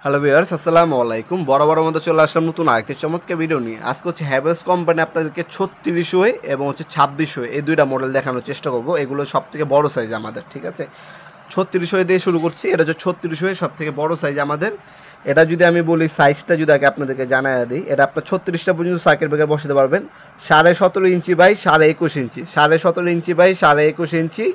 Hello viewers, আসসালামু আলাইকুম। বড় মতো চলে আসলাম নতুন আরেকটি চমৎকার ভিডিও নিয়ে। আজকে হচ্ছে হ্যাভেলস কোম্পানি আপনাদেরকে 3600 এবং হচ্ছে 2600 এই দুইটা মডেল দেখানোর চেষ্টা করব। এগুলো সব থেকে বড় সাইজ আমাদের, ঠিক আছে। 3600 দিয়ে শুরু করছি। এটা হচ্ছে 3600 সব থেকে বড় সাইজ আমাদের। এটা যদি আমি বলি সাইজটা যদি আগে আপনাদেরকে জানাই দিই, এটা আপনার 36টা পর্যন্ত সার্কিট ব্রেকার বসাতে পারবেন। 17.5 inch by 21.5 inch, 17.5 inch by 21.5 inch,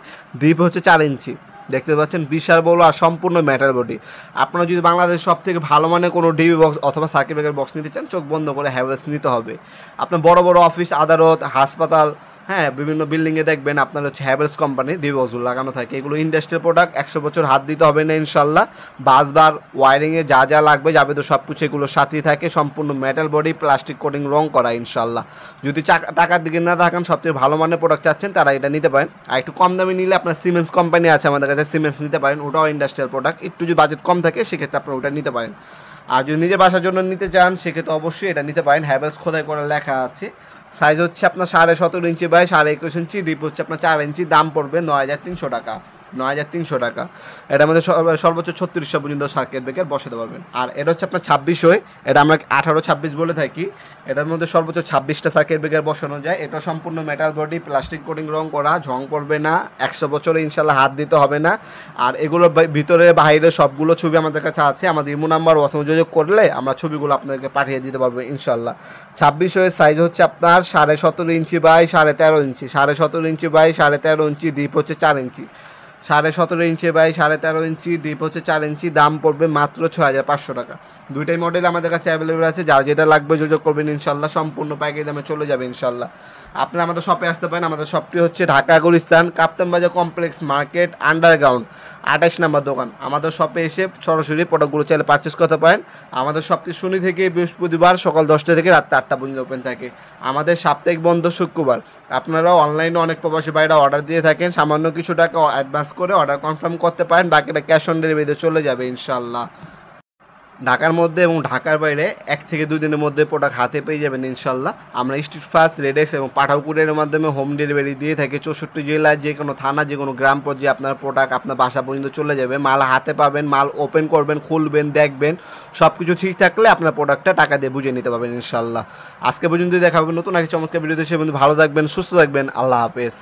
deep হচ্ছে 4 ইঞ্চি। দেখতে পাচ্ছেন বিশাল বড় আর সম্পূর্ণ মেটাল বডি। আপনারা যদি বাংলাদেশ সব থেকে ভালো মানের কোনো ডিবি বক্স অথবা সার্কিট ব্রেকার বক্স নিতে চান, চোখ বন্ধ করে হ্যাভেলস নিতে হবে। আপনার বড় বড় অফিস, আদালত, হাসপাতাল, হ্যাঁ, বিভিন্ন বিল্ডিংয়ে দেখবেন আপনার হচ্ছে হ্যাভেলস কোম্পানির ডিবি বক্সগুলো লাগানো থাকে। এগুলো ইন্ডাস্ট্রিয়াল প্রোডাক্ট, 100 বছর হাত দিতে হবে না ইনশাল্লাহ। বাসবার ওয়ারিংয়ে যা যা লাগবে যাবে তো সব কিছু এগুলো সাথেই থাকে। সম্পূর্ণ মেটাল বডি, প্লাস্টিক কোটিং, রং করা ইনশাল্লাহ। যদি টাকার দিকে না থাকেন, সবথেকে ভালো মানের প্রোডাক্ট চাচ্ছেন, তারা এটা নিতে পারেন। আর একটু কম দামে নিলে আপনার সিমেন্স কোম্পানি আছে আমাদের কাছে, সিমেন্স নিতে পারেন। ওটাও ইন্ডাস্ট্রিয়াল প্রোডাক্ট। একটু যদি বাজেট কম থাকে সেক্ষেত্রে আপনার ওটা নিতে পারেন। আর যদি নিজের বাসার জন্য নিতে চান সেক্ষেত্রে অবশ্যই এটা নিতে পারেন। হ্যাভেলস খোদাই করে লেখা আছে। সাইজ হচ্ছে আপনার 17.5 ইঞ্চি বাই 21.5 ইঞ্চি, ডিপ হচ্ছে আপনার 4 ইঞ্চি। দাম পড়বে 9300 টাকা। 9300 টাকা। এটার মধ্যে সর্বোচ্চ 3600 পর্যন্ত সার্কিট ব্রেকার বসাতে পারবেন। আর এটা হচ্ছে আপনার 2600, এটা আমরা 18-26 বলে থাকি। এটার মধ্যে সর্বোচ্চ 26টা সার্কিট ব্রেকার বসানো যায়। এটা সম্পূর্ণ মেটাল বডি, প্লাস্টিক কোটিং, রং করা, ঝং পড়বে না, 100 বছরে ইনশাল্লাহ হাত দিতে হবে না। আর এগুলোর ভিতরে বাইরে সবগুলো ছবি আমাদের কাছে আছে। আমাদের ইমো নাম্বার হোয়াটসঅ্যাপে যোগাযোগ করলে আমরা ছবিগুলো আপনাদেরকে পাঠিয়ে দিতে পারবো ইনশাল্লাহ। 2600 সাইজ হচ্ছে আপনার 17.5 inch by 13.5 inch, 17.5 inch by 13.5 inch, deep হচ্ছে 4 ইঞ্চি। 17.5 ইঞ্চি বাই 13.5 ইঞ্চি, ডিপ হচ্ছে 4 ইঞ্চি। দাম পড়বে মাত্র 6500 টাকা। দুইটাই মডেল আমাদের কাছে অ্যাভেলেবেল আছে। যার যেটা লাগবে যোগাযোগ করবেন ইনশাল্লাহ। সম্পূর্ণ পাইকারি দামে চলে যাবে ইনশাল্লাহ। আপনারা আমাদের শপে আসতে পারেন। আমাদের শপটি হচ্ছে ঢাকা গুলিস্তান কাপ্তান বাজার কমপ্লেক্স মার্কেট, আন্ডারগ্রাউন্ড, 28 নম্বর দোকান। আমাদের শপে এসে সরাসরি প্রোডাক্টগুলো চাইলে পারচেস করতে পারেন। আমাদের শপটি শনি থেকে বৃহস্পতিবার সকাল 10টা থেকে রাত 8টা পর্যন্ত ওপেন থাকে। আমাদের সাপ্তাহিক বন্ধ শুক্রবার। আপনারাও অনলাইনে অনেক প্রবাসী ভাইরা অর্ডার দিয়ে থাকেন। সামান্য কিছু টাকা অ্যাডভান্স করে অর্ডার কনফার্ম করতে পারেন, বাকিটা ক্যাশ অন ডেলিভারিতে চলে যাবে ইনশাল্লাহ। ঢাকার মধ্যে এবং ঢাকার বাইরে 1 থেকে 2 দিনের মধ্যে প্রোডাক্ট হাতে পেয়ে যাবেন ইনশাল্লাহ। আমরা স্ট্রিট ফাস্ট, রেডেক্স এবং পাঠাওপুরের মাধ্যমে হোম ডেলিভারি দিয়ে থাকি। 64 জেলায় যে কোনো থানা, যে কোনো গ্রাম পর্যায়ে আপনার প্রোডাক্ট আপনার বাসা পর্যন্ত চলে যাবে। মাল হাতে পাবেন, মাল ওপেন করবেন, খুলবেন, দেখবেন, সব কিছু ঠিক থাকলে আপনার প্রোডাক্টটা টাকা দিয়ে বুঝে নিতে পারবেন ইনশাল্লাহ। আজকে পর্যন্ত দেখা হবে নতুন একটা চমৎকার ভিডিওতে। সে ভালো থাকবেন, সুস্থ থাকবেন। আল্লাহ হাফেজ।